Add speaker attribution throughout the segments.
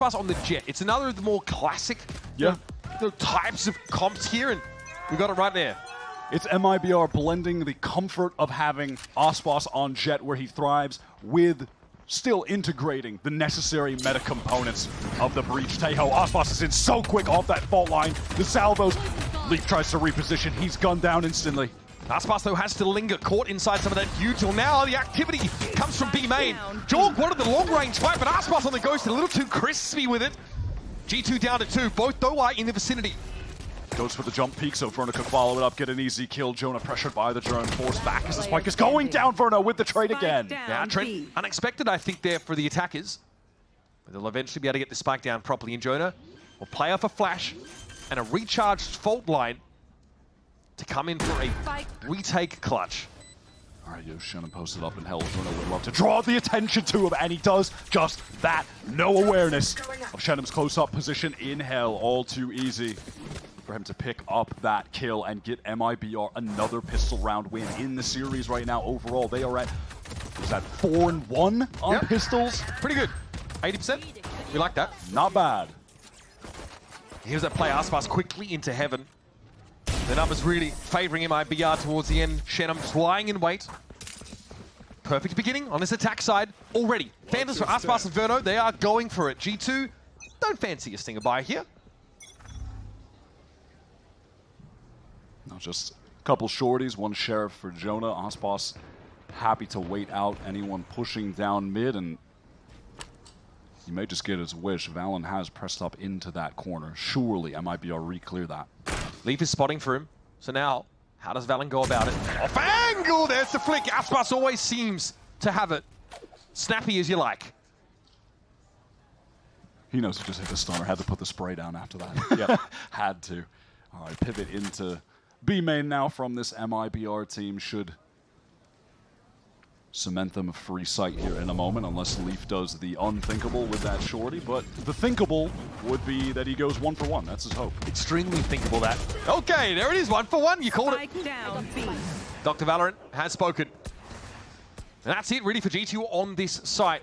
Speaker 1: On the Jet. It's another of the more classic types of comps here, and we got it right there.
Speaker 2: It's MIBR blending the comfort of having Aspas on Jet where he thrives with still integrating the necessary meta components of the Breach. Tejo, Aspas is in so quick off that fault line. The salvos. Leaf tries to reposition. He's gunned down instantly.
Speaker 1: Aspas, though, has to linger, caught inside some of that util. Now the activity comes from B main. Jorg wanted the long-range fight, but Aspas on the ghost a little too crispy with it. G2 down to 2, both though are in the vicinity.
Speaker 2: Goes for the jump peek, so Verna can follow it up, get an easy kill. Jonah pressured by the drone, forced back as the spike is going down. Verna with the trade again.
Speaker 1: Yeah, Trent, unexpected, I think, there for the attackers. But they'll eventually be able to get the spike down properly, and Jonah will play off a flash and a recharged fault line to come in for a retake clutch.
Speaker 2: All right, Shannon posted up in hell. Verna would love to draw the attention to him, and he does just that. No awareness of Shannon's close-up position in hell. All too easy for him to pick up that kill and get MIBR another pistol round win in the series right now. Overall, they are at, is that 4-1 on pistols?
Speaker 1: Pretty good. 80%. We like that.
Speaker 2: Not bad.
Speaker 1: Here's that play. Aspas quickly into heaven. The numbers really favoring MIBR towards the end. Shannon just lying in wait. Perfect beginning on this attack side already. Phantoms for Aspas and Verno, they are going for it. G2, don't fancy a stinger by here.
Speaker 2: Not just a couple shorties, one sheriff for Jonah. Aspas happy to wait out anyone pushing down mid, and he may just get his wish. Valen has pressed up into that corner. Surely MIBR re-clear that.
Speaker 1: Leaf is spotting for him. So now, how does Valen go about it? Off angle! There's the flick. Aspas always seems to have it. Snappy as you like.
Speaker 2: He knows he just hit the stunner. Had to put the spray down after that. Yep, had to. All right, pivot into B main now from this MIBR team. Should cement them a free sight here in a moment, unless Leaf does the unthinkable with that shorty. But the thinkable would be that he goes 1 for 1. That's his hope.
Speaker 1: Extremely thinkable, that. Okay, there it is, 1 for 1. You called it. Dr. VALORANT has spoken. And that's it, really, for G2 on this site.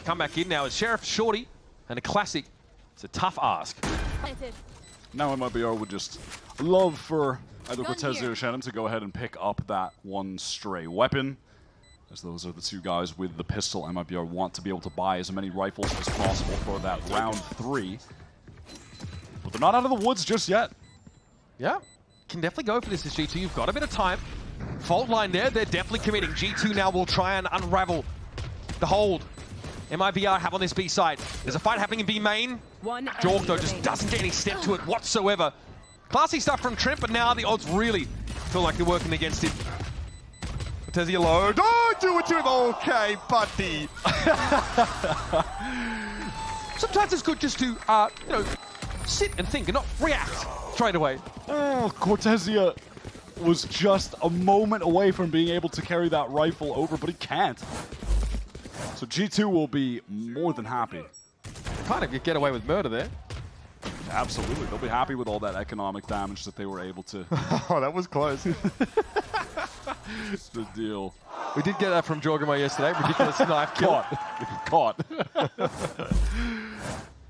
Speaker 1: Come back in now as Sheriff, Shorty, and a classic. It's a tough ask.
Speaker 2: Now MIBR would just love for either Cortezia or Shannon to go ahead and pick up that one stray weapon, as those are the two guys with the pistol. MIBR want to be able to buy as many rifles as possible for that round 3. But they're not out of the woods just yet.
Speaker 1: Yeah, can definitely go for this as G2. You've got a bit of time. Fault line there, they're definitely committing. G2 now will try and unravel the hold MIBR have on this B side. There's a fight happening in B main. Jorg, though, just doesn't get any step to it whatsoever. Classy stuff from Trent, but now the odds really feel like they're working against him. Cortezia low. Don't do it to him. Okay, buddy. Sometimes it's good just to, you know, sit and think and not react straight away.
Speaker 2: Oh, Cortezia was just a moment away from being able to carry that rifle over, but he can't. So G2 will be more than happy.
Speaker 1: Kind of get away with murder there.
Speaker 2: Absolutely. They'll be happy with all that economic damage that they were able to.
Speaker 1: Oh, that was close.
Speaker 2: The deal.
Speaker 1: We did get that from Jorgamo yesterday. Ridiculous knife kill.
Speaker 2: Caught.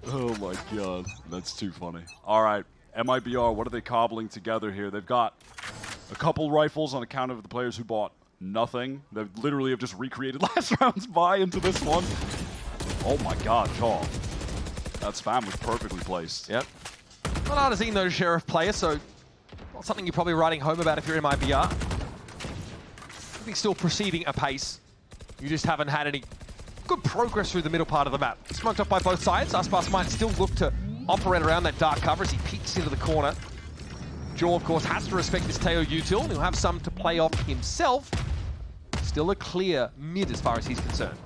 Speaker 2: Oh my god. That's too funny. All right. MIBR, what are they cobbling together here? They've got a couple rifles on account of the players who bought nothing. They literally have just recreated last round's buy into this one. Oh my god, Jaw. That spam was perfectly placed.
Speaker 1: Yep. Not hard to see those Sheriff players, so not something you're probably writing home about if you're in MIBR. I think still proceeding apace. You just haven't had any good progress through the middle part of the map. Smoked up by both sides. Aspas might still look to operate around that dark cover as he peeks into the corner. Jaw, of course, has to respect this Teo util. He'll have some to play off himself. Still a clear mid as far as he's concerned.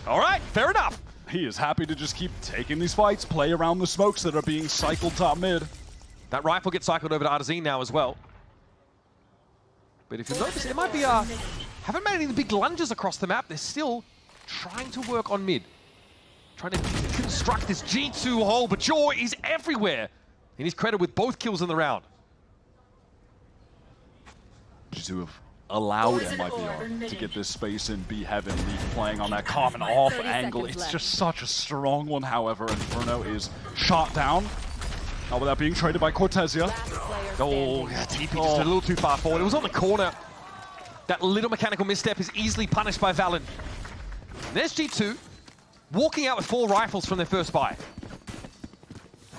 Speaker 1: All right, fair enough.
Speaker 2: He is happy to just keep taking these fights, play around the smokes that are being cycled top mid.
Speaker 1: That rifle gets cycled over to Artazine now as well. But if you notice, it might be haven't made any big lunges across the map. They're still trying to work on mid. Trying to construct this G2 hole, but Jaw is everywhere. And he's credited with both kills in the round.
Speaker 2: G2 have allowed MIBR to get this space in B Heaven, Leaf playing on that common off angle. It's just such a strong one, however. Inferno is shot down. Now without being traded by Cortesia.
Speaker 1: Oh, yeah, TP just a little too far forward. It was on the corner. That little mechanical misstep is easily punished by VALORANT. There's G2 walking out with 4 rifles from their first buy.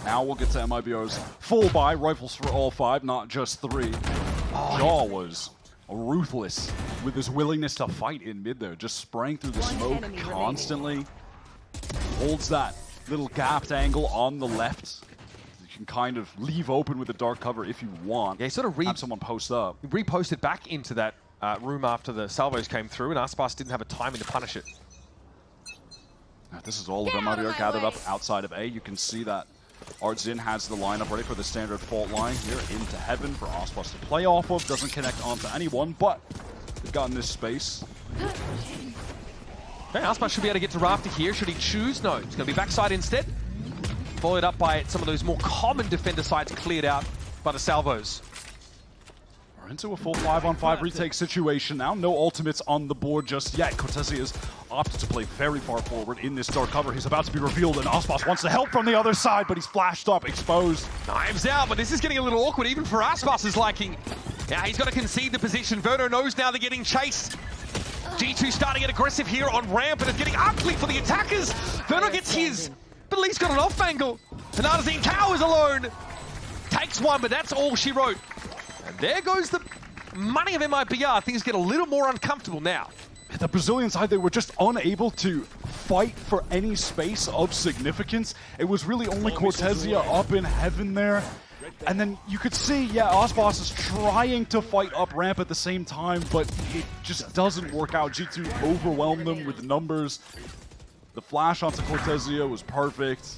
Speaker 2: Now we'll get to MIBR's full buy, rifles for all 5, not just 3. Jaw was ruthless with his willingness to fight in mid there, just spraying through the smoke constantly. Holds that little gapped angle on the left. You can kind of leave open with the dark cover if you want.
Speaker 1: Yeah, he sort of
Speaker 2: have someone post up.
Speaker 1: He reposted back into that room after the salvos came through, and Aspas didn't have a timing to punish it.
Speaker 2: Now, this is all of MIBR gathered up outside of A. You can see that Artzin has the lineup ready for the standard fault line here into Heaven for Aspas to play off of. Doesn't connect onto anyone, but they've gotten this space.
Speaker 1: Okay, Aspas should be able to get to Rafter here. Should he choose? No, it's going to be backside instead. Followed up by some of those more common defender sites cleared out by the salvos.
Speaker 2: We're into a full 5-on-5 retake situation now. No ultimates on the board just yet. Cortesia has opted to play very far forward in this dark cover. He's about to be revealed, and Aspas wants to help from the other side, but he's flashed up, exposed.
Speaker 1: Knives out, but this is getting a little awkward, even for Aspas' liking. Yeah, he's got to concede the position. Verno knows now they're getting chased. G2 starting to get aggressive here on ramp, and it's getting ugly for the attackers. Verno gets his, but Lee's got an off angle. And Artazine cowers alone. Takes one, but that's all she wrote. And there goes the money of MIBR. Things get a little more uncomfortable now.
Speaker 2: The Brazilian side, they were just unable to fight for any space of significance. It was really only Cortesia up in Heaven there. And then you could see, yeah, Aspas is trying to fight up ramp at the same time, but it just doesn't work out. G2 overwhelmed them with numbers. The flash onto Cortesia was perfect.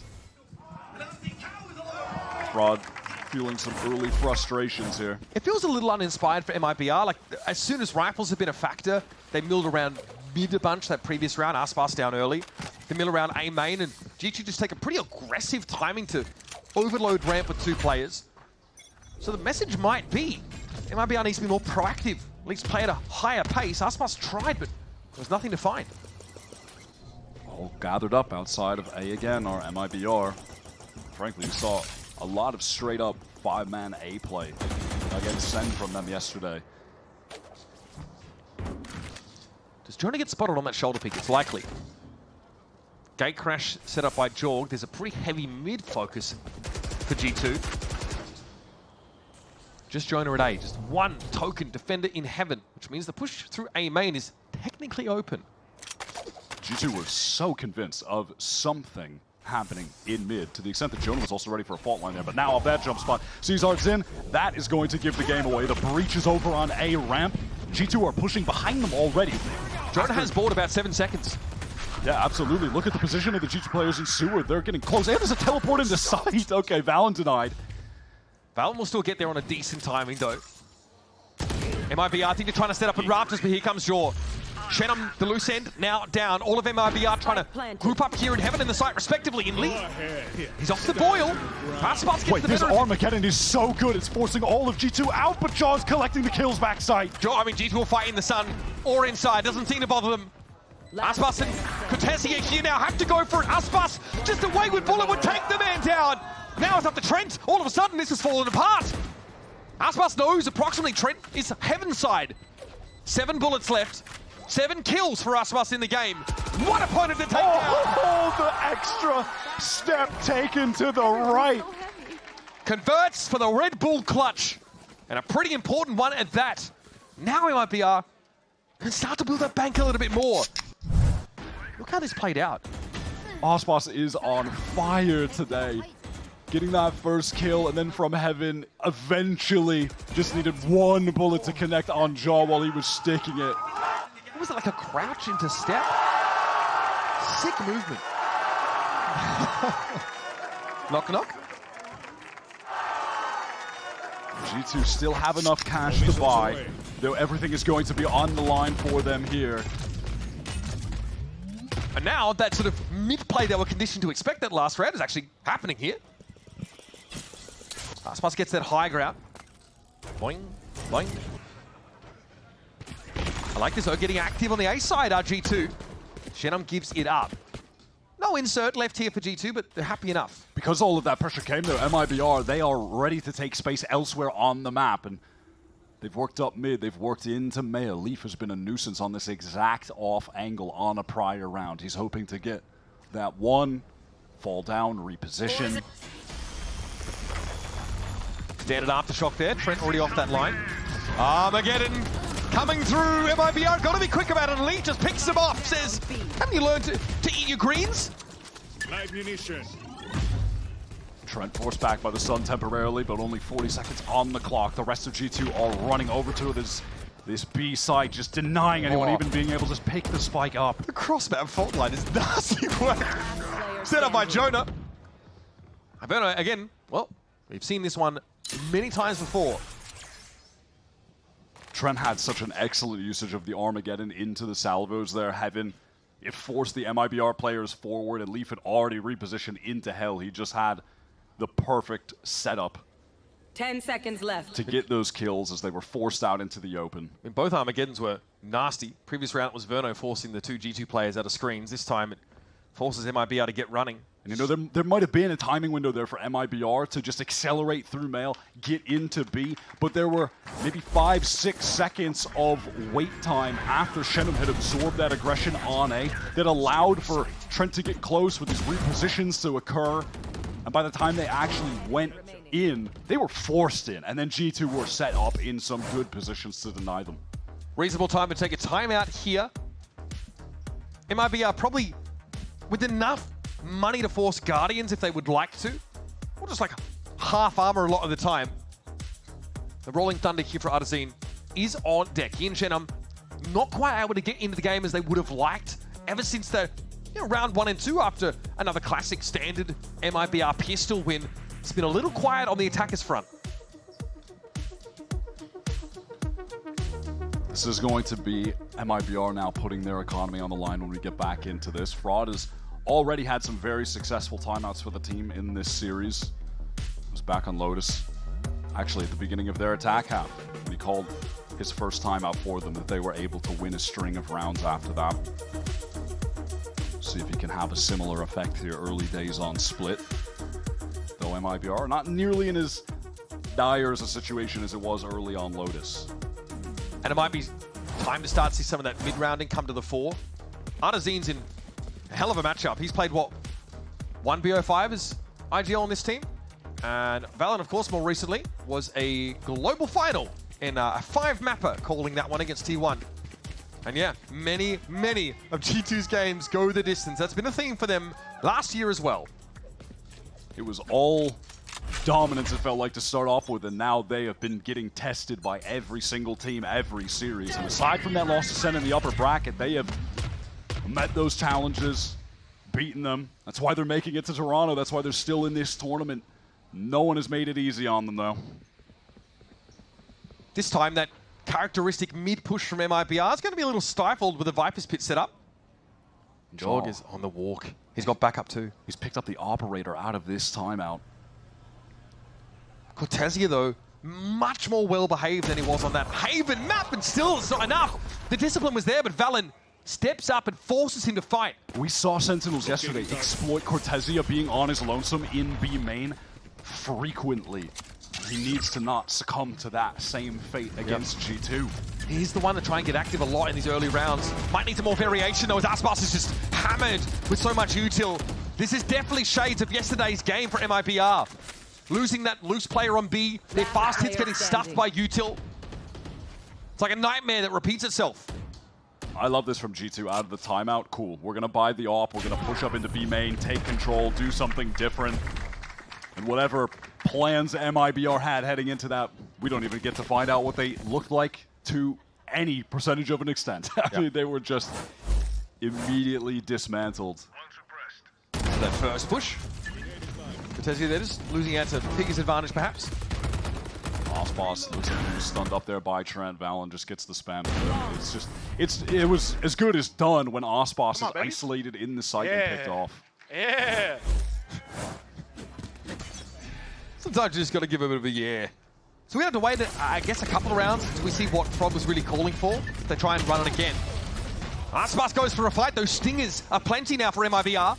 Speaker 2: Fraud feeling some early frustrations here.
Speaker 1: It feels a little uninspired for MIBR. Like, as soon as rifles have been a factor, they milled around mid a bunch that previous round. Aspas down early. They mill around A main, and G2 just take a pretty aggressive timing to overload ramp with 2 players. So the message might be, MIBR needs to be more proactive, at least play at a higher pace. Aspas tried, but there was nothing to find.
Speaker 2: All gathered up outside of A again, or MIBR. Frankly, we saw a lot of straight up 5-man A play against Sen from them yesterday.
Speaker 1: Does Jonah get spotted on that shoulder peak? It's likely. Gate crash set up by Jorg. There's a pretty heavy mid focus for G2. Just Jonah at A. Just one token defender in Heaven, which means the push through A main is technically open.
Speaker 2: G2 was so convinced of something happening in mid, to the extent that Jonah was also ready for a fault line there. But now off that jump spot, sees Artzin. That is going to give the game away. The breach is over on A ramp. G2 are pushing behind them already.
Speaker 1: Jonah has board about 7 seconds.
Speaker 2: Yeah, absolutely. Look at the position of the G2 players in sewer. They're getting close. And there's a teleport into sight. Okay, VALORANT denied.
Speaker 1: VALORANT will still get there on a decent timing, though. MIBR, I think they're trying to set up with Raptors, but here comes Jaw. Shen the loose end, now down. All of MIBR trying to group up here in Heaven and the site, respectively. In Lee, he's off the boil. Aspas gets the
Speaker 2: this
Speaker 1: better.
Speaker 2: Armageddon is so good. It's forcing all of G2 out, but Jaw's collecting the kills backside.
Speaker 1: G2 will fight in the sun or inside. Doesn't seem to bother them. Aspas and Cortesia here now have to go for it. Aspas, just a wayward bullet would take the man down. Now it's up to Trent. All of a sudden, this has fallen apart. Aspas knows approximately Trent is Heaven side. 7 bullets left. 7 kills for Aspas in the game. What opponent to take down!
Speaker 2: Oh, the extra step taken to the right.
Speaker 1: Converts for the Red Bull clutch. And a pretty important one at that. Now MIBR can start to build that bank a little bit more. Look how this played out.
Speaker 2: Aspas is on fire today. Getting that first kill, and then from Heaven, eventually just needed 1 bullet to connect on Jaw while he was sticking it.
Speaker 1: What was it, like a crouch into step? Sick movement. Knock, knock.
Speaker 2: G2 still have enough cash to buy, though everything is going to be on the line for them here.
Speaker 1: And now that sort of mid-play they were conditioned to expect that last round is actually happening here. Aspas gets that high ground. Boing, boing. like this though, getting active on the A side, G2. Shenum gives it up. No insert left here for G2, but they're happy enough.
Speaker 2: Because all of that pressure came though, MIBR, they are ready to take space elsewhere on the map. And they've worked up mid, they've worked into Male. Leaf has been a nuisance on this exact off angle on a prior round. He's hoping to get that one, fall down, reposition.
Speaker 1: Standard aftershock there, Trent already off that line. Armageddon coming through, MIBR, gotta be quick about it. Elite just picks him off, says, haven't you learned to eat your greens?
Speaker 3: Live munition.
Speaker 2: Trent forced back by the sun temporarily, but only 40 seconds on the clock. The rest of G2 are running over to this B side, just denying anyone even being able to just pick the spike up.
Speaker 1: The cross-map fault line is nasty work. Set up by Jonah. Iberno, again, well, we've seen this one many times before.
Speaker 2: Trent had such an excellent usage of the Armageddon into the salvos there, having it forced the MIBR players forward, and Leaf had already repositioned into Hell. He just had the perfect setup
Speaker 4: 10 seconds left
Speaker 2: to get those kills as they were forced out into the open.
Speaker 1: I mean, both Armageddons were nasty. Previous round it was Verno forcing the two G2 players out of screens. This time it forces MIBR to get running.
Speaker 2: And you know, there might have been a timing window there for MIBR to just accelerate through Male, get into B, but there were maybe 5-6 seconds of wait time after Shenum had absorbed that aggression on A that allowed for Trent to get close with these repositions to occur. And by the time they actually went in, they were forced in, and then G2 were set up in some good positions to deny them.
Speaker 1: Reasonable time to take a timeout here. MIBR probably with enough money to force Guardians if they would like to, or just like half armor a lot of the time. The Rolling Thunder here for Artazine is on deck. He and Shenum not quite able to get into the game as they would have liked ever since the round 1 and 2 after another classic standard MIBR pistol win. It's been a little quiet on the attackers front.
Speaker 2: This is going to be MIBR now putting their economy on the line when we get back into this. Fraud has already had some very successful timeouts for the team in this series. He was back on Lotus, actually at the beginning of their attack half. He called his first timeout for them, that they were able to win a string of rounds after that. See if he can have a similar effect here early days on Split. Though MIBR not nearly in as dire as a situation as it was early on Lotus.
Speaker 1: And it might be time to start to see some of that mid-rounding come to the fore. Artazine's in a hell of a matchup. He's played, what, 1 BO5 as IGL on this team? And VALORANT, of course, more recently, was a global final in a 5-mapper, calling that one against T1. And yeah, many, many of G2's games go the distance. That's been a theme for them last year as well.
Speaker 2: It was all dominance, it felt like, to start off with, and now they have been getting tested by every single team, every series. And aside from that loss to Sen in the upper bracket, they have met those challenges, beaten them. That's why they're making it to Toronto. That's why they're still in this tournament. No one has made it easy on them, though.
Speaker 1: This time, that characteristic mid-push from MIBR is going to be a little stifled with the Viper's Pit set up. Jog is on the walk. He's got backup too.
Speaker 2: He's picked up the operator out of this timeout.
Speaker 1: Cortezia, though, much more well-behaved than he was on that Haven map, and still it's not enough. The discipline was there, but Valen steps up and forces him to fight.
Speaker 2: We saw Sentinels yesterday exploit Cortezia being on his lonesome in B main frequently. He needs to not succumb to that same fate against G2.
Speaker 1: He's the one to try and get active a lot in these early rounds. Might need some more variation though, as Aspas is just hammered with so much util. This is definitely shades of yesterday's game for MIBR. Losing that loose player on B, their fast hits getting stuffed by util. It's like a nightmare that repeats itself.
Speaker 2: I love this from G2 out of the timeout. Cool. We're going to buy the op. We're going to push up into B main, take control, do something different. And whatever plans MIBR had heading into that, we don't even get to find out what they looked like to any percentage of an extent. I mean, they were just immediately dismantled.
Speaker 1: That first push. Cortezia there just losing out to Piggy's advantage, perhaps.
Speaker 2: Aspas looks like he was stunned up there by Trent. Valen just gets the spam. It's just, it was as good as done when Aspas is isolated in the site and picked off.
Speaker 1: Sometimes you just got to give a bit of a So we have to wait, I guess, a couple of rounds until we see what Frog was really calling for. They try and run it again. Aspas goes for a fight. Those stingers are plenty now for MIBR.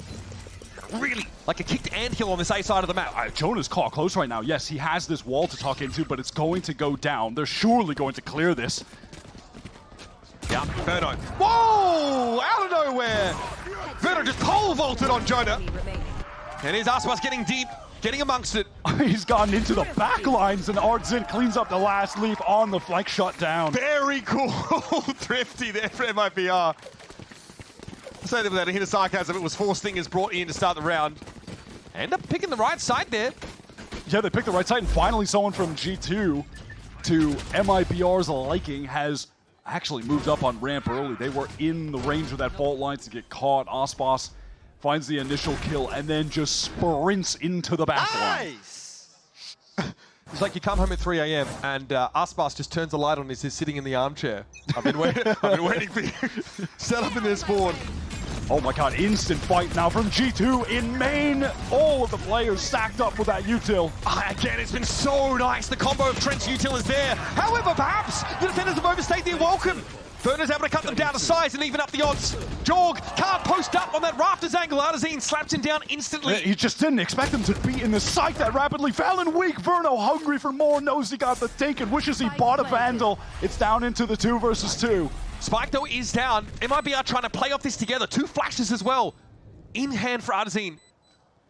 Speaker 1: Really, like a kicked anthill on this A side of the map.
Speaker 2: Jonah's caught close right now. Yes, he has this wall to tuck into, but it's going to go down. They're surely going to clear this.
Speaker 1: Yeah, Verno. Whoa! Out of nowhere! Verno just pole vaulted on Jonah. And here's Aspas getting deep, getting amongst it.
Speaker 2: He's gotten into the back lines, and Ardzin cleans up the last leaf on the flank shut down.
Speaker 1: Very cool. Thrifty there for MIBR. Say that without a hint of sarcasm, it was 4 stingers brought in to start the round. End up picking the right side there.
Speaker 2: Yeah, they picked the right side, and finally someone from G2 to MIBR's liking has actually moved up on ramp early. They were in the range of that fault line to get caught. Aspas finds the initial kill and then just sprints into the back line.
Speaker 1: It's like you come home at 3 a.m. and Aspas just turns the light on as he's sitting in the armchair. I've been waiting for you. Set up in their spawn.
Speaker 2: Oh my god, instant fight now from G2 in main. All of the players stacked up with that util.
Speaker 1: Again, it's been so nice. The combo of Trent's util is there. However, perhaps the defenders have overstayed their welcome. Verno's able to cut them down to size and even up the odds. Jorg can't post up on that rafters angle. Artazine slaps him down instantly.
Speaker 2: He just didn't expect him to be in the site that rapidly. Valen weak. Verno hungry for more. Knows he got the take and wishes he bought a Vandal. It's down into the 2 versus 2.
Speaker 1: Spike, though, is down. MIBR trying to play off this together. 2 flashes as well. In hand for Artazine.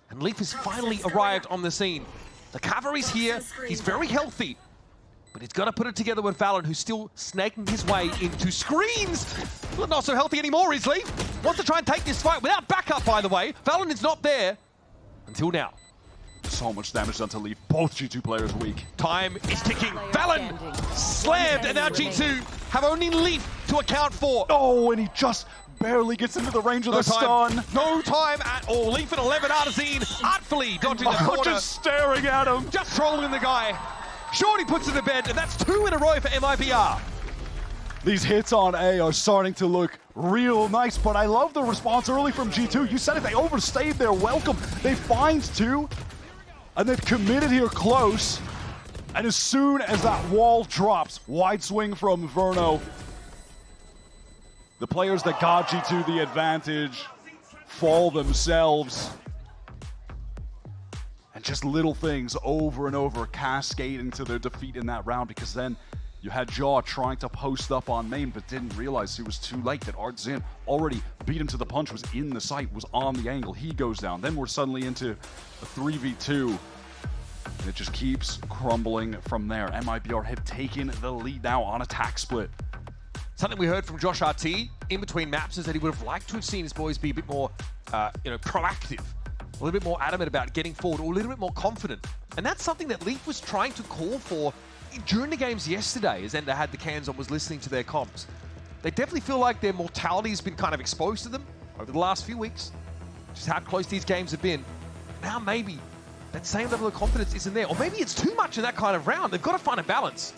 Speaker 1: And Leaf has finally arrived on the scene. The cavalry's here. He's very healthy. But he's got to put it together with VALORANT, who's still snaking his way into screens. Well, not so healthy anymore, is Leaf. Wants to try and take this fight without backup, by the way. VALORANT is not there until now.
Speaker 2: So much damage done to Leaf. Both G2 players weak.
Speaker 1: Time is ticking. VALORANT slammed, and now G2 have only Leaf to account for.
Speaker 2: Oh, and he just barely gets into the range of the stun.
Speaker 1: No time at all. Leaf at 11, Artazine artfully dodging the corner.
Speaker 2: Just staring at him.
Speaker 1: Just trolling the guy. Shorty puts it to bed, and that's 2 in a row for MIBR.
Speaker 2: These hits on A are starting to look real nice, but I love the response early from G2. You said it, they overstayed their welcome. They find 2, and they've committed here close. And as soon as that wall drops, wide swing from Verno. The players that got G2 the advantage fall themselves. And just little things over and over cascade into their defeat in that round, because then you had Jaw trying to post up on main, but didn't realize he was too late, that Ardzin already beat him to the punch, was in the sight, was on the angle. He goes down. Then we're suddenly into a 3v2. And it just keeps crumbling from there. MIBR have taken the lead now on attack split.
Speaker 1: Something we heard from Josh RT in between maps is that he would have liked to have seen his boys be a bit more, proactive. A little bit more adamant about getting forward, or a little bit more confident. And that's something that Leaf was trying to call for during the games yesterday, as Ender had the cans on, was listening to their comps. They definitely feel like their mortality has been kind of exposed to them over the last few weeks. Just how close these games have been. Now maybe that same level of confidence isn't there. Or maybe it's too much in that kind of round. They've got to find a balance.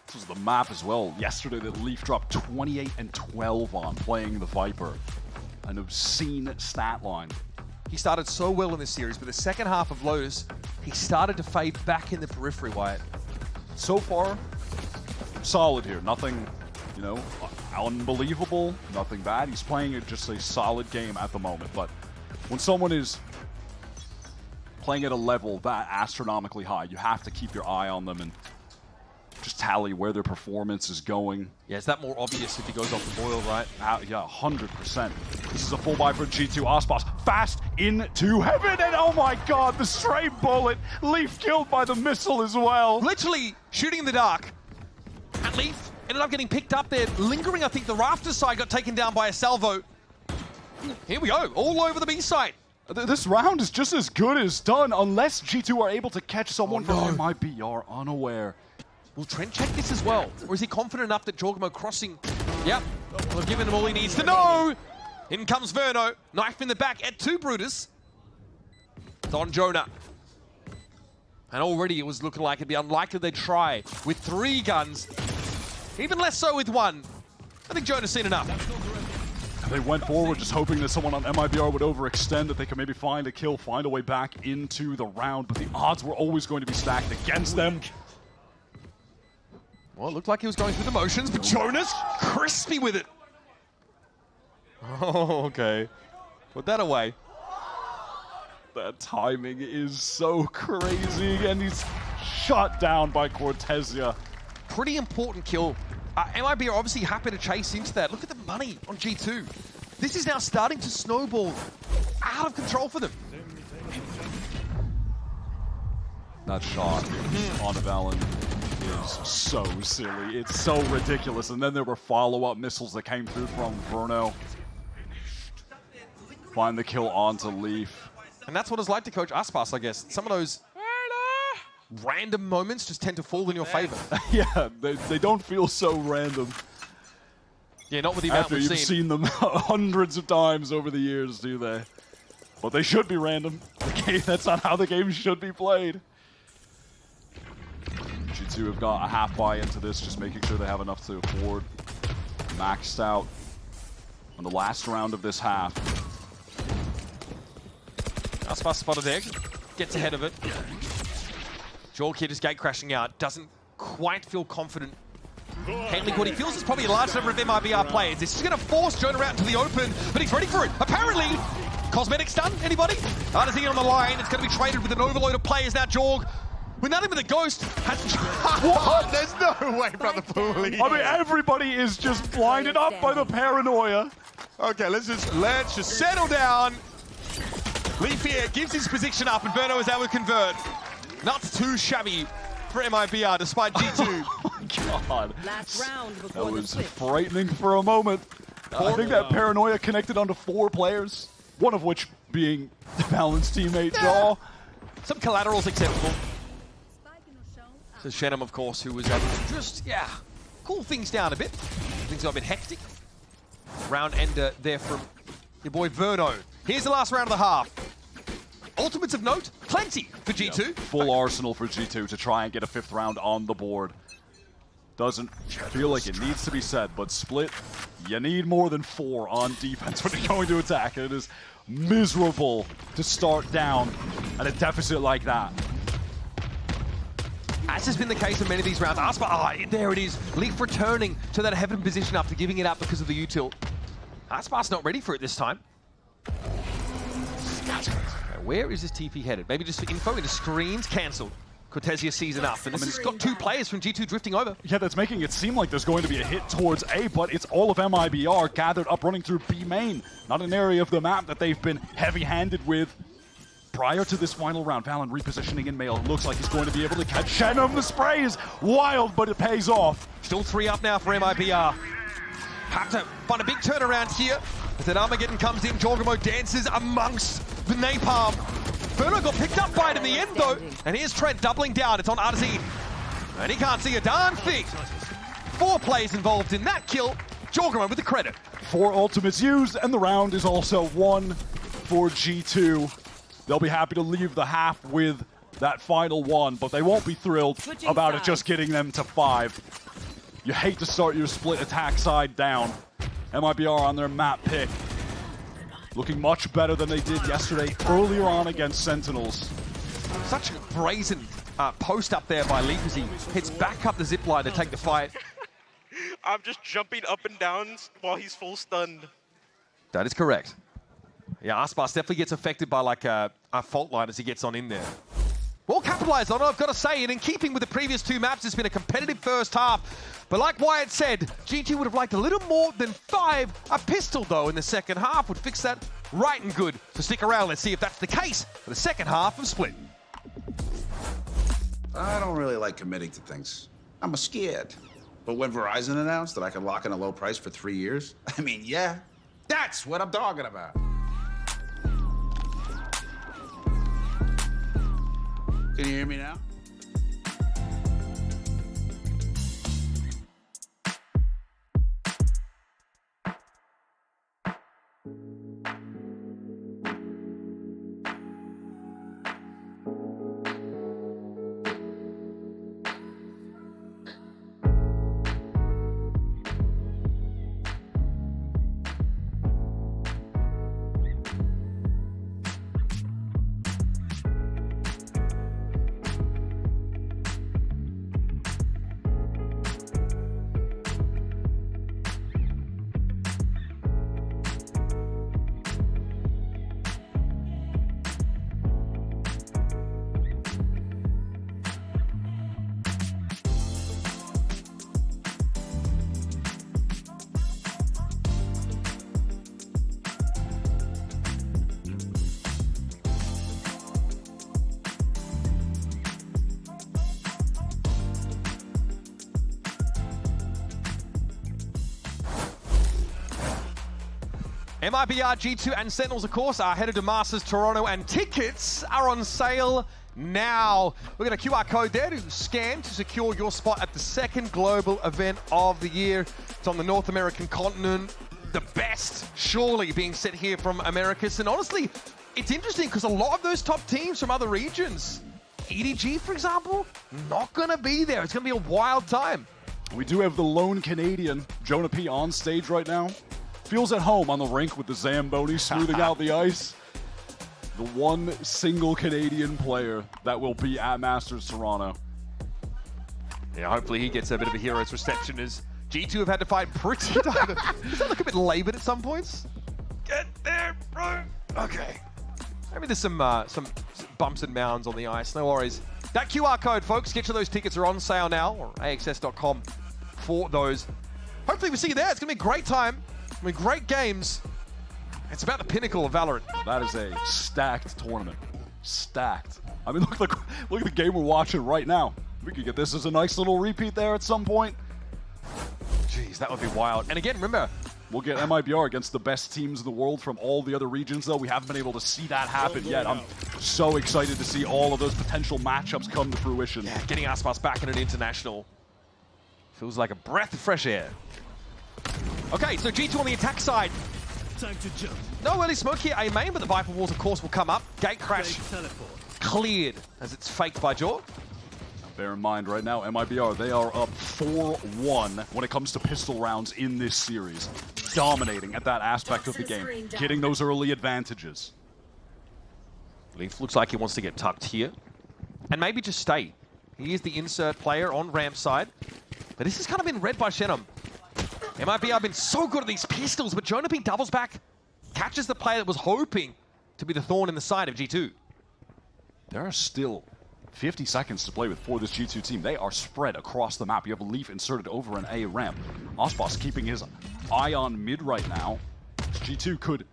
Speaker 2: This was the map as well. Yesterday, the Leaf dropped 28 and 12 on playing the Viper. An obscene stat line.
Speaker 1: He started so well in this series, but the second half of Lotus, he started to fade back in the periphery, Wyatt.
Speaker 2: So far, solid here. Nothing, unbelievable, nothing bad. He's playing just a solid game at the moment. But when someone is playing at a level that astronomically high, you have to keep your eye on them and just tally where their performance is going.
Speaker 1: Yeah, is that more obvious if he goes off the boil, right?
Speaker 2: Yeah, 100%. This is a full buy for G2. Aspas fast into heaven, and oh my god, the stray bullet. Leaf killed by the missile as well.
Speaker 1: Literally shooting in the dark. And Leaf ended up getting picked up there, lingering. I think the rafters side got taken down by a salvo. Here we go, all over the B side.
Speaker 2: This round is just as good as done, unless G2 are able to catch someone from MIBR unaware.
Speaker 1: Will Trent check this as well? Or is he confident enough that Jorgmo crossing? Yep, will have given him all he needs to know. In comes Verno, knife in the back at 2 Brutus. It's on Jonah. And already it was looking like it'd be unlikely they'd try with 3 guns. Even less so with 1. I think Jonah's seen enough.
Speaker 2: They went forward just hoping that someone on MIBR would overextend, that they could maybe find a kill, find a way back into the round, but the odds were always going to be stacked against them.
Speaker 1: Well, it looked like he was going through the motions, but Jonas, crispy with it. Oh, okay. Put that away.
Speaker 2: That timing is so crazy, and he's shot down by Cortezia.
Speaker 1: Pretty important kill. MIBR are obviously happy to chase into that. Look at the money on G2. This is now starting to snowball out of control for them.
Speaker 2: That shot on Valen is so silly. It's so ridiculous. And then there were follow-up missiles that came through from Verno. Find the kill onto Leaf.
Speaker 1: And that's what it's like to coach Aspas, I guess. Some of those random moments just tend to fall in your favor.
Speaker 2: Yeah, they don't feel so random.
Speaker 1: Yeah, not with the amount
Speaker 2: After
Speaker 1: we've
Speaker 2: you've seen them hundreds of times over the years, do they? But they should be random. That's not how the game should be played. G2 have got a half buy into this, just making sure they have enough to afford. Maxed out on the last round of this half.
Speaker 1: Aspas spotted egg, gets ahead of it. Jorg here just gate crashing out, doesn't quite feel confident handling what he feels is probably a large number of MIBR players. This is going to force Jonah out into the open, but he's ready for it. Apparently, cosmetic stun, anybody? Artisan on the line, it's going to be traded with an overload of players now. Jorg, with nothing but a ghost, has...
Speaker 3: What? There's no way, brother Pooley.
Speaker 2: I mean, everybody is just blinded up by the paranoia.
Speaker 3: Okay, let's just settle down.
Speaker 1: Leaf here gives his position up, and Verno is able to convert. Not too shabby for MIBR, despite G2.
Speaker 2: Oh my god.
Speaker 4: Last round
Speaker 2: That
Speaker 4: before the
Speaker 2: was
Speaker 4: switch.
Speaker 2: frightening for a moment. I think that paranoia connected onto 4 players, one of which being Valen's teammate, Jaw.
Speaker 1: Some collaterals acceptable. So Shannon, of course, who was able to just, cool things down a bit. Things got a bit hectic. Round ender there from your boy Verno. Here's the last round of the half. Ultimates of note, plenty for G2.
Speaker 2: Yeah, full arsenal for G2 to try and get a 5th round on the board. Doesn't feel like it needs to be said, but Split, you need more than 4 on defense when you're going to attack. It is miserable to start down at a deficit like that.
Speaker 1: As has been the case in many of these rounds. Aspas, there it is. Leaf returning to that heaven position after giving it up because of the util. Aspas not ready for it this time. Where is this TP headed? Maybe just for info, into screens, cancelled. Cortezia sees enough, and this has got 2 players from G2 drifting over.
Speaker 2: Yeah, that's making it seem like there's going to be a hit towards A, but it's all of MIBR gathered up running through B main. Not an area of the map that they've been heavy-handed with prior to this final round. Valen repositioning in male. Looks like he's going to be able to catch Shannon. The spray is wild, but it pays off.
Speaker 1: Still 3 up now for MIBR. Have to find a big turnaround here. As then Armageddon comes in, Jorgamo dances amongst the napalm. Verno got picked up by it in the end though, and here's Trent doubling down. It's on Artisan, and he can't see a darn thing. 4 players involved in that kill. Jorgamo with the credit.
Speaker 2: 4 ultimates used, and the round is also won for G2. They'll be happy to leave the half with that final one, but they won't be thrilled about it just getting them to 5. You hate to start your split attack side down. MIBR on their map pick. Looking much better than they did yesterday, earlier on against Sentinels.
Speaker 1: Such a brazen post up there by Leaf as he hits back up the zip line to take the fight.
Speaker 5: I'm just jumping up and down while he's full stunned.
Speaker 1: That is correct. Yeah, Aspas definitely gets affected by like a fault line as he gets on in there. Well capitalized on it, I've got to say, and in keeping with the previous 2 maps, it's been a competitive first half. But like Wyatt said, G2 would have liked a little more than 5. A pistol, though, in the second half would fix that right and good. So stick around, let's see if that's the case for the second half of Split.
Speaker 6: I don't really like committing to things. I'm scared. But when Verizon announced that I could lock in a low price for 3 years, I mean, yeah, that's what I'm talking about. Can you hear me now?
Speaker 1: MIBR, G2, and Sentinels, of course, are headed to Masters Toronto, and tickets are on sale now. We've got a QR code there to scan to secure your spot at the second global event of the year. It's on the North American continent. The best, surely, being set here from Americas. And honestly, it's interesting because a lot of those top teams from other regions, EDG, for example, not going to be there. It's going to be a wild time.
Speaker 2: We do have the lone Canadian, Jonah P, on stage right now. Feels at home on the rink with the Zamboni smoothing out the ice. The one single Canadian player that will be at Masters Toronto.
Speaker 1: Yeah, hopefully he gets a bit of a hero's reception as G2 have had to fight pretty tough. Does that look a bit labored at some points? Get there, bro. Okay. Maybe there's some bumps and mounds on the ice. No worries. That QR code, folks, get you those tickets are on sale now, or axs.com for those. Hopefully we see you there. It's going to be a great time. I mean, great games. It's about the pinnacle of Valorant.
Speaker 2: That is a stacked tournament. Stacked. I mean, look at the game we're watching right now. We could get this as a nice little repeat there at some point.
Speaker 1: Jeez, that would be wild. And again, remember,
Speaker 2: we'll get MIBR against the best teams in the world from all the other regions, though. We haven't been able to see that happen yet. I'm so excited to see all of those potential matchups come to fruition.
Speaker 1: Yeah, getting Aspas back in an international feels like a breath of fresh air. Okay, so G2 on the attack side.
Speaker 7: Time to jump.
Speaker 1: No early smoke here, A main, but the Viper walls, of course, will come up. Gate crash cleared as it's faked by Jaw.
Speaker 2: Bear in mind, right now, MIBR, they are up 4-1 when it comes to pistol rounds in this series. Dominating at that aspect of the game, getting those early advantages.
Speaker 1: Leaf looks like he wants to get tucked here. And maybe just stay. He is the insert player on ramp side. But this has kind of been read by Shenum. MIBR have been so good at these pistols, but Jonah P doubles back, catches the player that was hoping to be the thorn in the side of G2.
Speaker 2: There are still 50 seconds to play with for this G2 team. They are spread across the map. You have a Leaf inserted over an A ramp. Aspas keeping his eye on mid right now. G2 could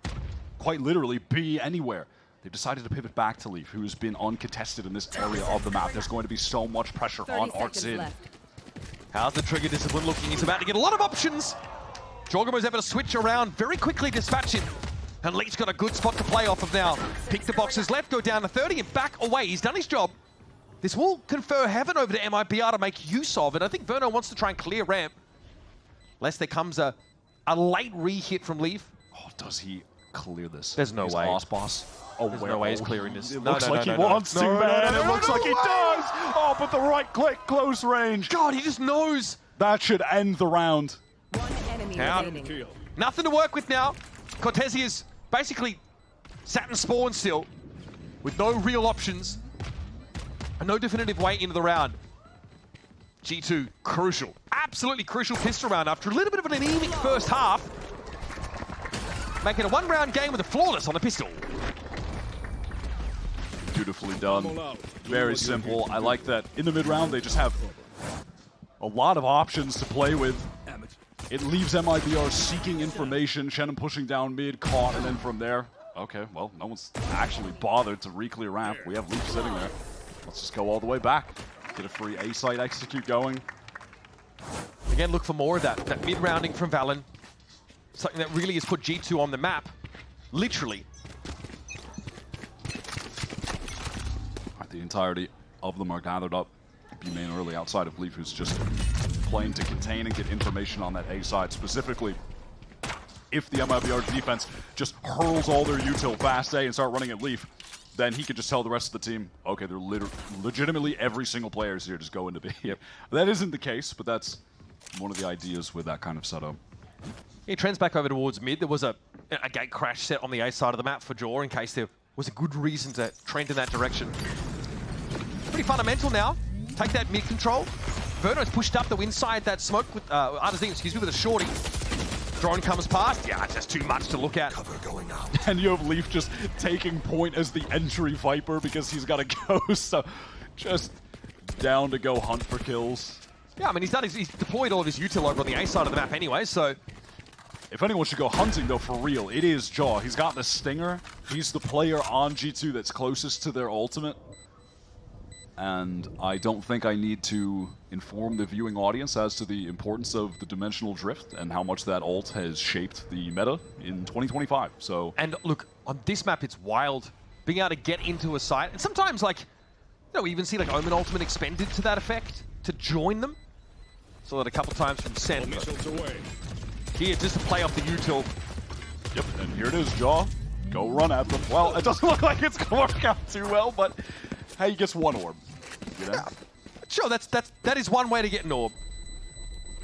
Speaker 2: quite literally be anywhere. They've decided to pivot back to Leaf, who's been uncontested in this area of the map. There's going to be so much pressure on Artzin.
Speaker 1: How's the trigger discipline looking? He's about to get a lot of options. Jorgamo's able to switch around, very quickly dispatch him. And Leaf's got a good spot to play off of now. Pick the boxes left, go down to 30 and back away. He's done his job. This will confer heaven over to MIBR to make use of it. I think Verno wants to try and clear ramp. Lest there comes a late re-hit from Leaf.
Speaker 2: Oh, does he clear this?
Speaker 1: There's no way.
Speaker 2: Aspas. Oh,
Speaker 1: There's no way he's clearing this.
Speaker 2: It looks like he wants to, man. It looks like he does. Oh, but the right click, close range.
Speaker 1: God, he just knows.
Speaker 2: That should end the round.
Speaker 4: One enemy remaining.
Speaker 1: Nothing to work with now. Cortesi is basically sat and spawned still with no real options and no definitive way into the round. G2, crucial. Absolutely crucial pistol round after a little bit of an anemic first half. Making a one-round game with a flawless on the pistol.
Speaker 2: Beautifully done. Very simple. I like that in the mid-round they just have a lot of options to play with. It leaves MIBR seeking information, Shenum pushing down mid, caught, and then from there, okay, well, no one's actually bothered to re-clear ramp. We have Leaf sitting there. Let's just go all the way back. Get a free A site execute going.
Speaker 1: Again, look for more of that mid-rounding from Valen. Something that really has put G2 on the map. Literally.
Speaker 2: The entirety of them are gathered up. B main early outside of Leaf, who's just playing to contain and get information on that A side. Specifically, if the MIBR defense just hurls all their util fast A and start running at Leaf, then he could just tell the rest of the team, okay, they're legitimately every single player is here, just go into B. Yep. That isn't the case, but that's one of the ideas with that kind of setup.
Speaker 1: He trends back over towards mid. There was a gate crash set on the A side of the map for Jaw in case there was a good reason to trend in that direction. Pretty fundamental now. Take that mid control. Verno's pushed up the inside that smoke with Artazine, excuse me, with a shorty. Drone comes past. Yeah, it's just too much to look at.
Speaker 7: Cover going out.
Speaker 2: And you have Leaf just taking point as the entry Viper because he's got to go. So just down to go hunt for kills.
Speaker 1: Yeah, I mean, he's deployed all of his util over on the A side of the map anyway, so.
Speaker 2: If anyone should go hunting, though, for real, it is Jaw. He's got the Stinger. He's the player on G2 that's closest to their ultimate. and I don't think I need to inform the viewing audience as to the importance of the dimensional drift and how much that ult has shaped the meta in 2025. So,
Speaker 1: and look, on this map, it's wild being able to get into a site, and sometimes, like, you know, we even see like Omen Ultimate expended to that effect to join them. Saw that a couple times from Sen. Here, just to play off the util.
Speaker 2: Yep, and here it is, Jaw. Go run at them. Well, it doesn't look like it's going to work out too well, but hey, he gets one orb. You know?
Speaker 1: Yeah. Sure, that is one way to get an orb.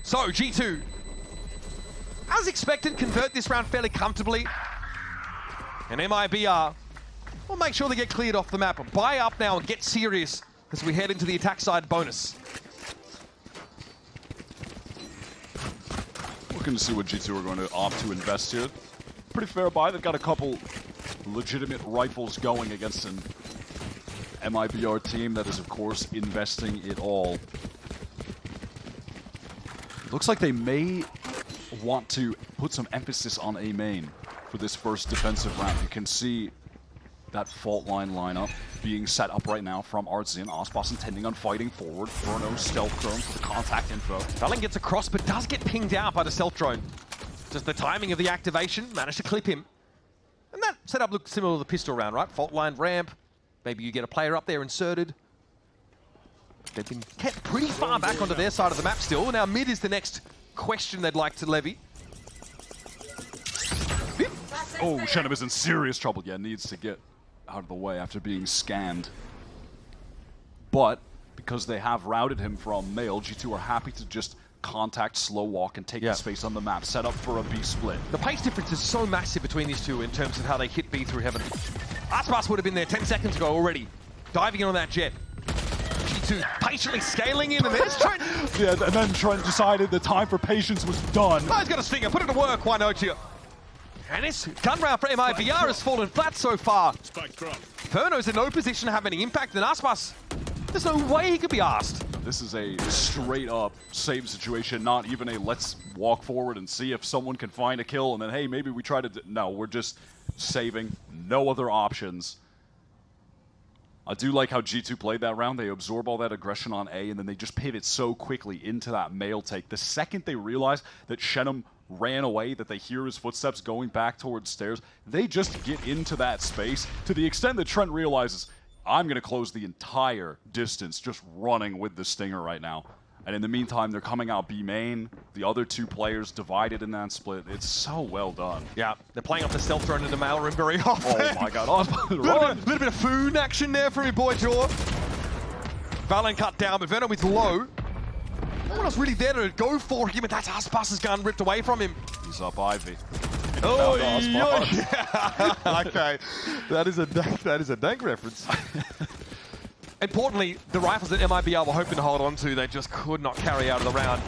Speaker 1: So, G2, as expected, convert this round fairly comfortably. And MIBR will make sure they get cleared off the map. And buy up now and get serious as we head into the attack side bonus.
Speaker 2: Looking to see what G2 are going to opt to invest here. Pretty fair buy. They've got a couple legitimate rifles going against an MIBR team that is, of course, investing it all. Looks like they may want to put some emphasis on A main for this first defensive round. You can see that fault line lineup being set up right now from Artzin. Ospas intending on fighting forward. Bruno stealth drone for the contact info.
Speaker 1: Valen gets across, but does get pinged out by the stealth drone. Just the timing of the activation, managed to clip him. And that setup looked similar to the pistol round, right? Fault line ramp. Maybe you get a player up there inserted. They've been kept pretty far back onto their side of the map still. Now mid is the next question they'd like to levy.
Speaker 2: Oh, Shenum is in serious trouble. Yeah, needs to get out of the way after being scanned. But because they have routed him from male, G2 are happy to just contact, slow walk, and take the space on the map, set up for a B split.
Speaker 1: The pace difference is so massive between these two in terms of how they hit B through heaven. Aspas would have been there 10 seconds ago already, diving in on that jet. G2 patiently scaling in, and there's Trent.
Speaker 2: Yeah, and then Trent decided the time for patience was done.
Speaker 1: Oh, he's got a stinger, put it to work, why not you? And this gun round for MIBR has fallen flat so far. Ferno's in no position to have any impact, and Aspas, there's no way he could be asked.
Speaker 2: This is a straight up save situation, not even a let's walk forward and see if someone can find a kill, and then hey, maybe we try to, no, we're just saving, no other options. I do like how G2 played that round. They absorb all that aggression on A, and then they just pivot so quickly into that male take. The second they realize that Shenum ran away, that they hear his footsteps going back towards stairs, they just get into that space to the extent that Trent realizes, I'm going to close the entire distance just running with the stinger right now. And in the meantime, they're coming out B main. The other two players divided in that split. It's so well done.
Speaker 1: Yeah, they're playing off the stealth drone in the mail room very often.
Speaker 2: Oh my god.
Speaker 1: Little bit of food action there from your boy Jaw. Valen cut down, but Venom is low. No one else really there to go for him, and that's Aspas's gun ripped away from him.
Speaker 2: He's up Ivy.
Speaker 1: Oh, yeah. Okay. That is a dank reference. Importantly, the rifles that MIBR were hoping to hold on to, they just could not carry out of the round.